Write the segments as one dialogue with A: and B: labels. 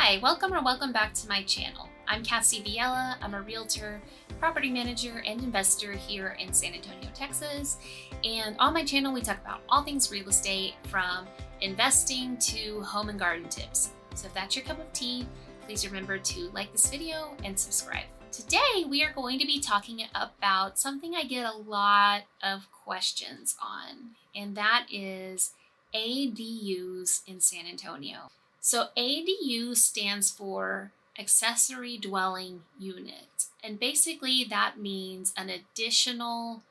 A: Hi, welcome back to my channel. I'm Cassie Villela. I'm a realtor, property manager, and investor here in San Antonio, Texas. And on my channel, we talk about all things real estate, from investing to home and garden tips. So if that's your cup of tea, please remember to like this video and subscribe. Today, we are going to be talking about something I get a lot of questions on, and that is A.D.Us in San Antonio. So A.D.U stands for Accessory Dwelling Unit. And basically that means an additional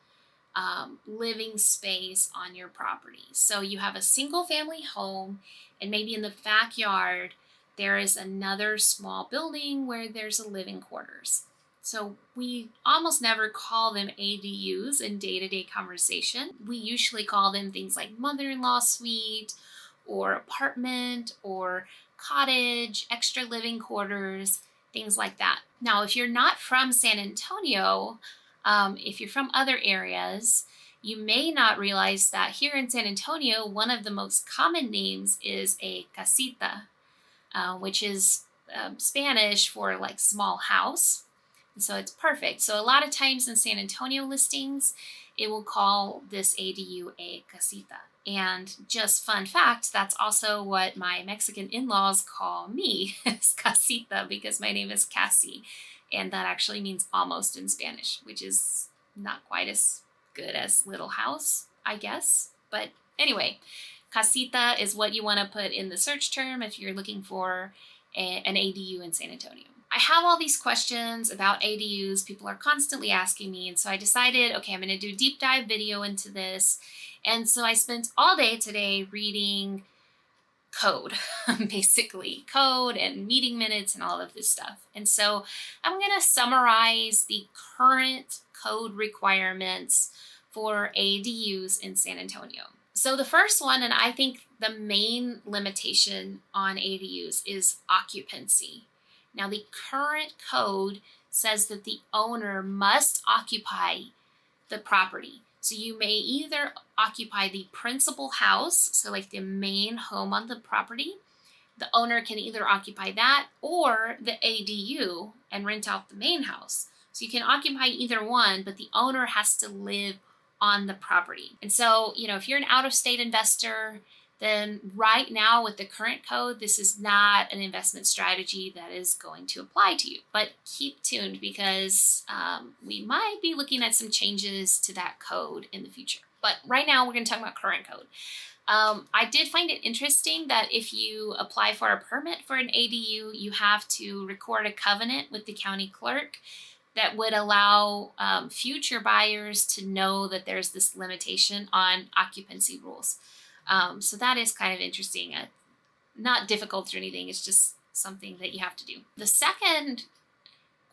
A: living space on your property. So you have a single family home, and maybe in the backyard, there is another small building where there's a living quarters. So we almost never call them A.D.Us in day-to-day conversation. We usually call them things like mother-in-law suite, or apartment, or cottage, extra living quarters, things like that. Now, if you're not from San Antonio, if you're from other areas, you may not realize that here in San Antonio, one of the most common names is a casita, which is Spanish for like small house. And so it's perfect. So a lot of times in San Antonio listings, it will call this A.D.U a casita. And just fun fact, that's also what my Mexican in-laws call me, is casita, because my name is Cassie. And that actually means almost in Spanish, which is not quite as good as little house, I guess. But anyway, casita is what you want to put in the search term if you're looking for an A.D.U in San Antonio. I have all these questions about A.D.Us. People are constantly asking me. And so I decided, okay, I'm going to do a deep dive video into this. And so I spent all day today reading code, basically code and meeting minutes and all of this stuff. And so I'm going to summarize the current code requirements for A.D.Us in San Antonio. So the first one, and I think the main limitation on A.D.Us, is occupancy. Now, the current code says that the owner must occupy the property. So you may either occupy the principal house, so like the main home on the property. The owner can either occupy that or the A.D.U and rent out the main house. So you can occupy either one, but the owner has to live on the property. And so, if you're an out-of-state investor, then right now with the current code, this is not an investment strategy that is going to apply to you. But keep tuned, because we might be looking at some changes to that code in the future. But right now we're going to talk about current code. I did find it interesting that if you apply for a permit for an A.D.U, you have to record a covenant with the county clerk that would allow future buyers to know that there's this limitation on occupancy rules. So that is kind of interesting. Not difficult or anything. It's just something that you have to do. The second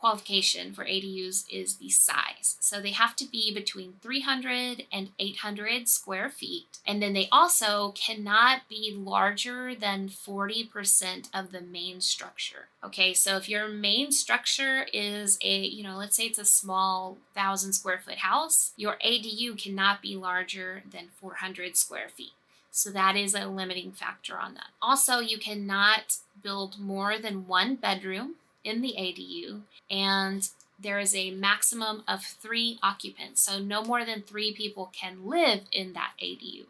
A: qualification for A.D.Us is the size. So they have to be between 300 and 800 square feet. And then they also cannot be larger than 40% of the main structure. Okay, so if your main structure is let's say it's a small 1,000 square foot house, your A.D.U cannot be larger than 400 square feet. So that is a limiting factor on that. Also, you cannot build more than one bedroom in the A.D.U, and there is a maximum of 3 occupants. So no more than 3 people can live in that A.D.U,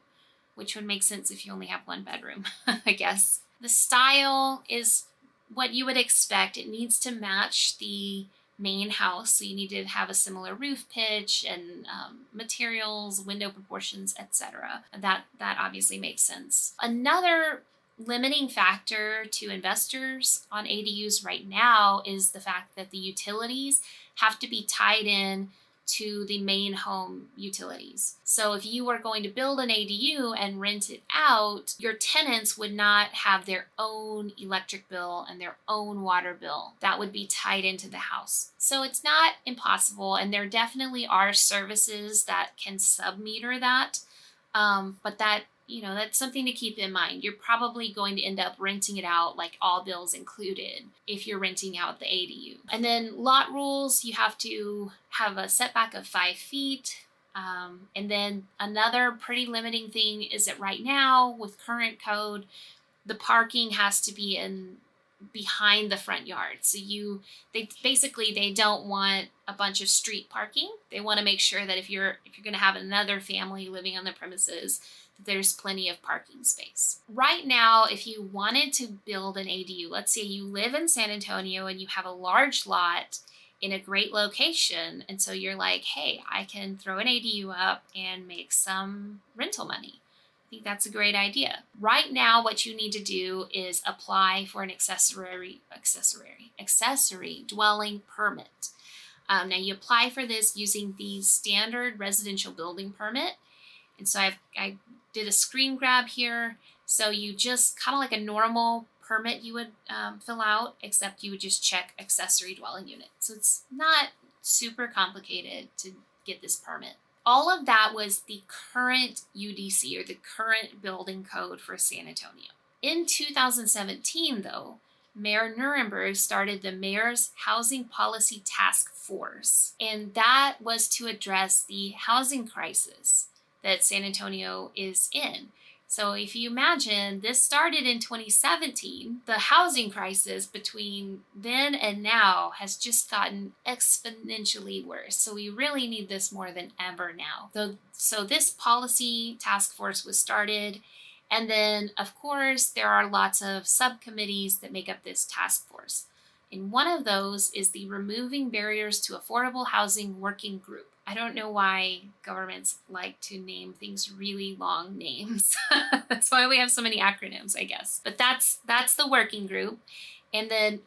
A: which would make sense if you only have one bedroom, I guess. The style is what you would expect. It needs to match the main house, so you need to have a similar roof pitch and materials, window proportions, etc. That obviously makes sense. Another limiting factor to investors on A.D.Us right now is the fact that the utilities have to be tied in to the main home utilities. So if you were going to build an A.D.U and rent it out, your tenants would not have their own electric bill and their own water bill. That would be tied into the house. So it's not impossible, and there definitely are services that can sub-meter that, but that's something to keep in mind. You're probably going to end up renting it out, like all bills included, if you're renting out the A.D.U. And then lot rules, you have to have a setback of 5 feet. And then another pretty limiting thing is that right now with current code, the parking has to be in behind the front yard. So they don't want a bunch of street parking. They want to make sure that if you're going to have another family living on the premises, that there's plenty of parking space. Right now, if you wanted to build an ADU, let's say you live in San Antonio and you have a large lot in a great location, and so you're like, hey, I can throw an ADU up and make some rental money. I think that's a great idea. Right now, what you need to do is apply for an accessory dwelling permit. Now you apply for this using the standard residential building permit. And so I did a screen grab here. So you just kind of like a normal permit you would fill out, except you would just check accessory dwelling unit. So it's not super complicated to get this permit. All of that was the current UDC, or the current building code for San Antonio. In 2017, though, Mayor Nuremberg started the Mayor's Housing Policy Task Force, and that was to address the housing crisis that San Antonio is in. So if you imagine, this started in 2017. The housing crisis between then and now has just gotten exponentially worse. So we really need this more than ever now. So this policy task force was started. And then, of course, there are lots of subcommittees that make up this task force. And one of those is the Removing Barriers to Affordable Housing Working Group. I don't know why governments like to name things really long names. That's why we have so many acronyms, I guess. But that's the working group. And then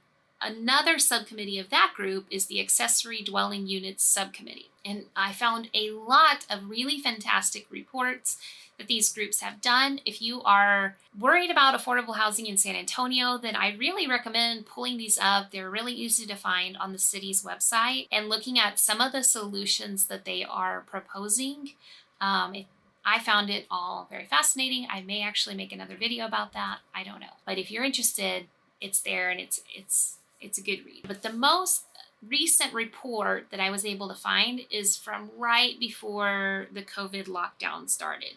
A: another subcommittee of that group is the Accessory Dwelling Unit Subcommittee. And I found a lot of really fantastic reports that these groups have done. If you are worried about affordable housing in San Antonio, then I really recommend pulling these up. They're really easy to find on the city's website and looking at some of the solutions that they are proposing. I found it all very fascinating. I may actually make another video about that. I don't know. But if you're interested, it's there, and it's a good read. But the most recent report that I was able to find is from right before the COVID lockdown started.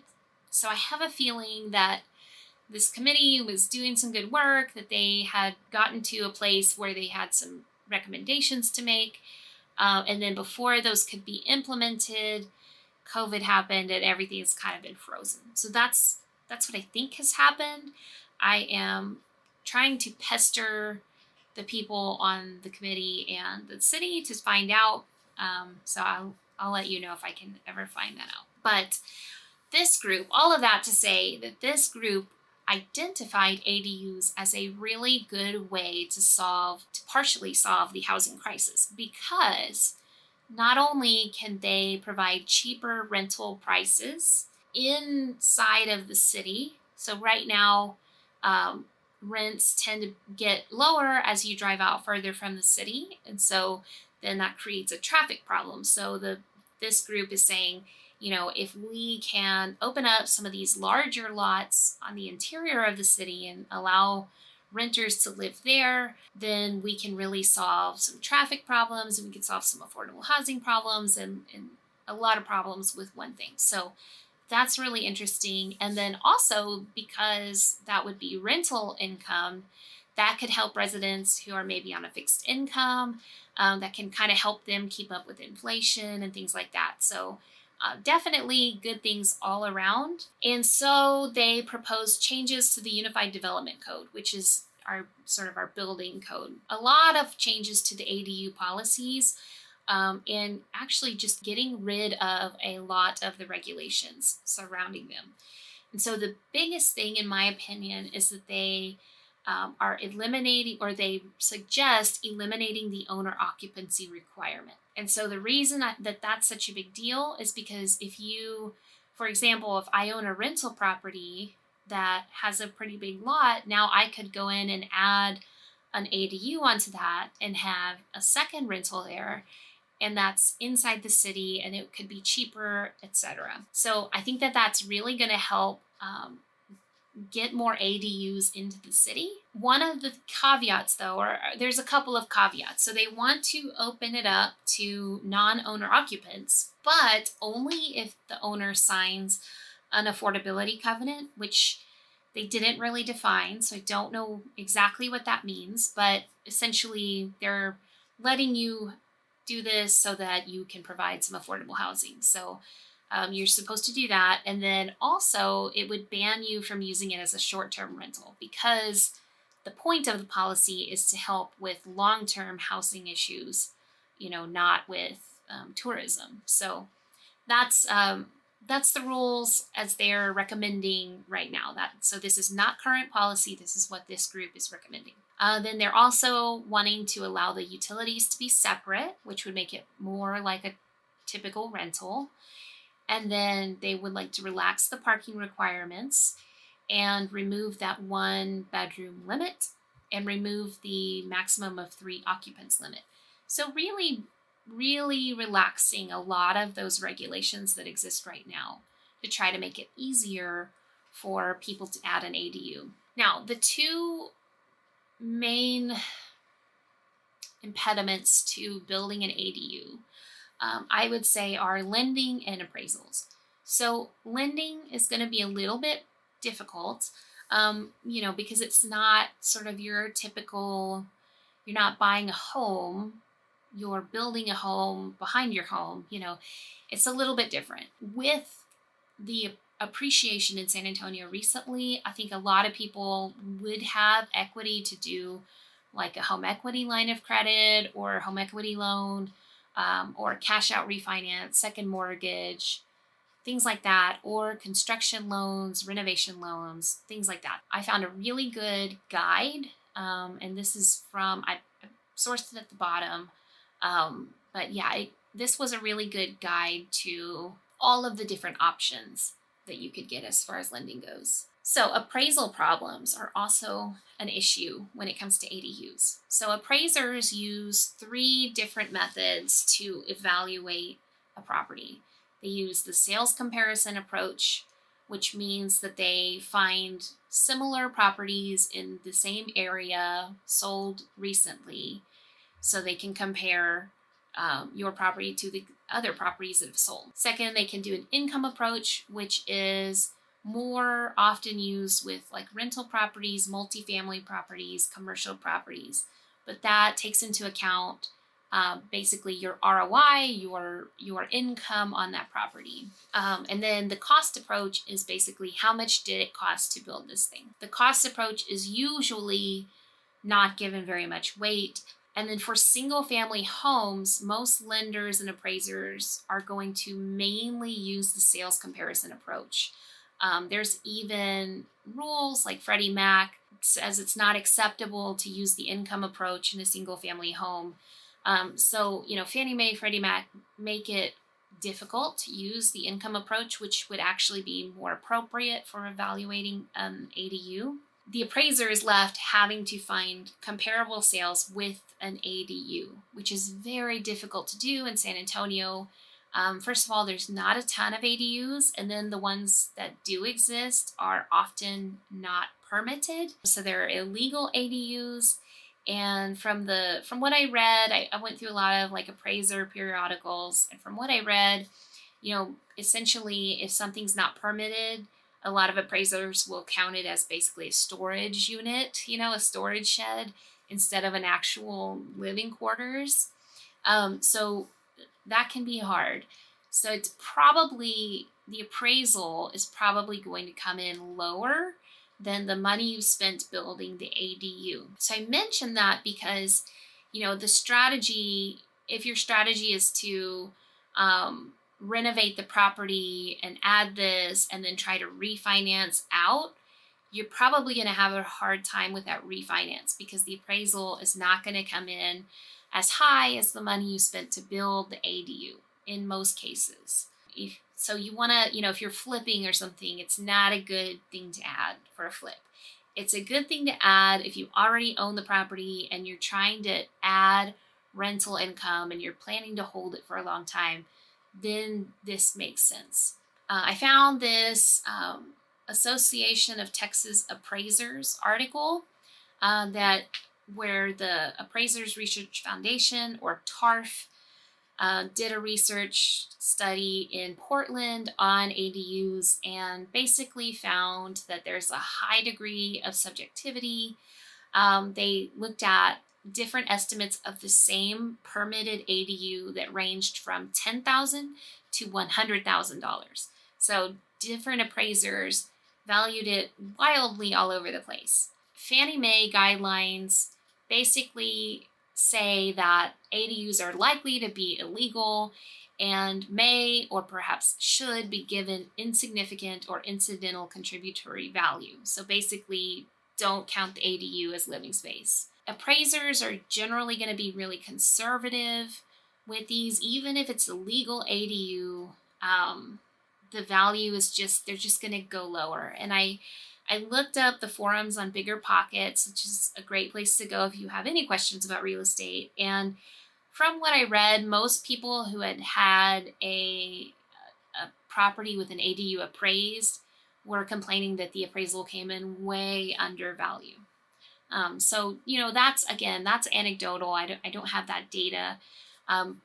A: So I have a feeling that this committee was doing some good work, that they had gotten to a place where they had some recommendations to make. And then before those could be implemented, COVID happened and everything's kind of been frozen. So that's what I think has happened. I am trying to pester the people on the committee and the city to find out. So I'll let you know if I can ever find that out. But this group, all of that to say that this group identified ADUs as a really good way to partially solve the housing crisis, because not only can they provide cheaper rental prices inside of the city. So right now, rents tend to get lower as you drive out further from the city. And so then that creates a traffic problem. So this group is saying, if we can open up some of these larger lots on the interior of the city and allow renters to live there, then we can really solve some traffic problems, and we can solve some affordable housing problems and a lot of problems with one thing. So that's really interesting. And then also, because that would be rental income, that could help residents who are maybe on a fixed income, that can kind of help them keep up with inflation and things like that. So definitely good things all around. And so they proposed changes to the Unified Development Code, which is our building code. A lot of changes to the ADU policies, and actually just getting rid of a lot of the regulations surrounding them. And so the biggest thing, in my opinion, is that they are eliminating, or they suggest eliminating, the owner occupancy requirement. And so the reason that that's such a big deal is because for example, if I own a rental property that has a pretty big lot, now I could go in and add an A.D.U onto that and have a second rental there, and that's inside the city, and it could be cheaper, etc. So I think that that's really going to help get more ADUs into the city. One of the caveats, though, or there's a couple of caveats. So they want to open it up to non-owner occupants, but only if the owner signs an affordability covenant, which They didn't really define, so I don't know exactly what that means, but essentially they're letting you do this so that you can provide some affordable housing. So you're supposed to do that. And then also, it would ban you from using it as a short term rental because the point of the policy is to help with long term housing issues, not with tourism. So that's um, that's the rules as they're recommending right now. So this is not current policy. This is what this group is recommending. Then they're also wanting to allow the utilities to be separate, which would make it more like a typical rental. And then they would like to relax the parking requirements and remove that 1 bedroom limit and remove the maximum of 3 occupants limit. So really, really relaxing a lot of those regulations that exist right now to try to make it easier for people to add an ADU. Now, the two main impediments to building an ADU, I would say, are lending and appraisals. So lending is going to be a little bit difficult, because it's not sort of your typical, you're not buying a home, you're building a home behind your home, it's a little bit different. With the appreciation in San Antonio recently, I think a lot of people would have equity to do like a home equity line of credit or a home equity loan, or cash out refinance, second mortgage, things like that, or construction loans, renovation loans, things like that. I found a really good guide, and this is from, I sourced it at the bottom, but yeah, this was a really good guide to all of the different options that you could get as far as lending goes. So appraisal problems are also an issue when it comes to ADUs. So appraisers use 3 different methods to evaluate a property. They use the sales comparison approach, which means that they find similar properties in the same area sold recently so they can compare your property to the other properties that have sold. Second, they can do an income approach, which is more often used with like rental properties, multifamily properties, commercial properties. But that takes into account basically your ROI, your income on that property. And then the cost approach is basically how much did it cost to build this thing. The cost approach is usually not given very much weight. And then for single family homes, most lenders and appraisers are going to mainly use the sales comparison approach. There's even rules like Freddie Mac says it's not acceptable to use the income approach in a single family home. So Fannie Mae, Freddie Mac make it difficult to use the income approach, which would actually be more appropriate for evaluating ADU. The appraiser is left having to find comparable sales with an ADU, which is very difficult to do in San Antonio. First of all, there's not a ton of ADUs, and then the ones that do exist are often not permitted. So they're illegal ADUs. And from what I read, I went through a lot of like appraiser periodicals, and from what I read, essentially if something's not permitted, a lot of appraisers will count it as basically a storage unit, a storage shed instead of an actual living quarters. So that can be hard. So it's probably, the appraisal is probably going to come in lower than the money you spent building the ADU. So I mentioned that because, the strategy, if your strategy is to renovate the property and add this and then try to refinance out, you're probably going to have a hard time with that refinance because the appraisal is not going to come in as high as the money you spent to build the ADU in most cases. So you want to, if you're flipping or something, it's not a good thing to add for a flip. It's a good thing to add if you already own the property and you're trying to add rental income and you're planning to hold it for a long time, then this makes sense. I found this Association of Texas Appraisers article where the Appraisers Research Foundation, or TARF, did a research study in Portland on ADUs and basically found that there's a high degree of subjectivity. They looked at different estimates of the same permitted ADU that ranged from $10,000 to $100,000. So different appraisers valued it wildly all over the place. Fannie Mae guidelines basically say that ADUs are likely to be illegal and may or perhaps should be given insignificant or incidental contributory value. So basically, don't count the ADU as living space. Appraisers are generally going to be really conservative with these, even if it's a legal ADU. The value is they're just going to go lower. And I looked up the forums on Bigger Pockets, which is a great place to go if you have any questions about real estate. And from what I read, most people who had a property with an ADU appraised were complaining that the appraisal came in way under value. So, that's anecdotal. I don't have that data.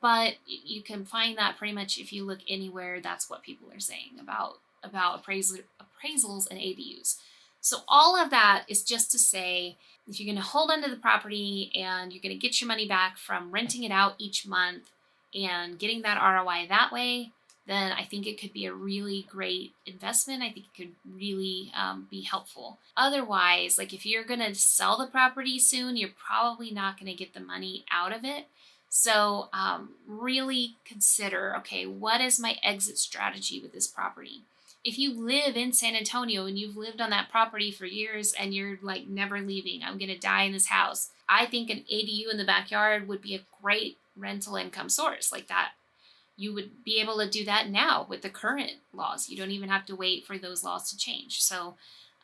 A: But you can find that pretty much if you look anywhere. That's what people are saying about appraisals and ADUs. So all of that is just to say, if you're going to hold onto the property and you're going to get your money back from renting it out each month and getting that ROI that way, then I think it could be a really great investment. I think it could really be helpful. Otherwise, like if you're going to sell the property soon, you're probably not going to get the money out of it. So really consider, okay, what is my exit strategy with this property? If you live in San Antonio and you've lived on that property for years and you're like never leaving, I'm going to die in this house, I think an ADU in the backyard would be a great rental income source like that. You would be able to do that now with the current laws. You don't even have to wait for those laws to change. So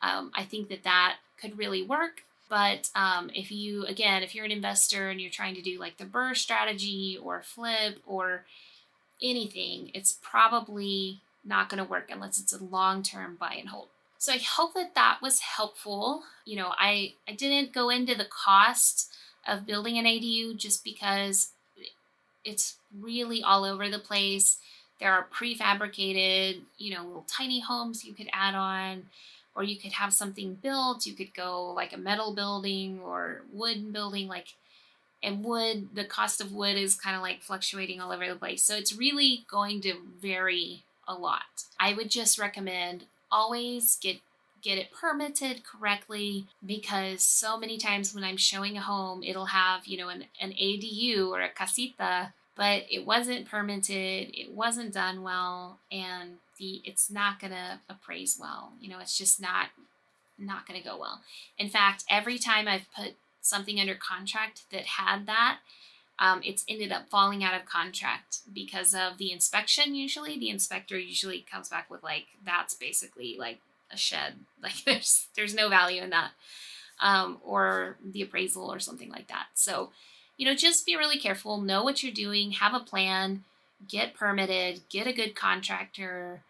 A: I think that could really work. But if you're an investor and you're trying to do like the BRRRR strategy or flip or anything, it's probably not going to work unless it's a long-term buy and hold. So I hope that was helpful. I didn't go into the cost of building an ADU just because it's really all over the place. There are prefabricated, little tiny homes you could add on, or you could have something built. You could go like a metal building or wooden building, and the cost of wood is kind of like fluctuating all over the place. So it's really going to vary a lot. I would just recommend always get it permitted correctly, because so many times when I'm showing a home, it'll have, an ADU or a casita, but it wasn't permitted, it wasn't done well, and it's not gonna appraise well. It's just not gonna go well. In fact, every time I've put something under contract that had that, it's ended up falling out of contract because of the inspection. Usually the inspector comes back with like, that's basically like a shed. Like there's no value in that, or the appraisal or something like that. So, just be really careful, know what you're doing, have a plan, get permitted, get a good contractor,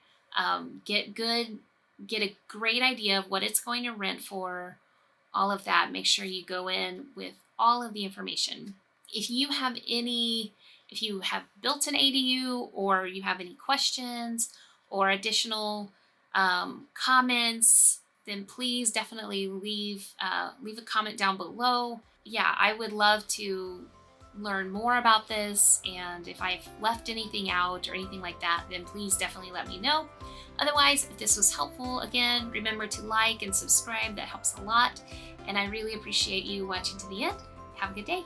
A: get a great idea of what it's going to rent for, all of that. Make sure you go in with all of the information. If you have built an ADU or you have any questions or additional comments, then please definitely leave a comment down below. Yeah, I would love to learn more about this, and if I've left anything out or anything like that, then please definitely let me know. Otherwise, if this was helpful, again, remember to like and subscribe. That helps a lot, and I really appreciate you watching to the end. Have a good day.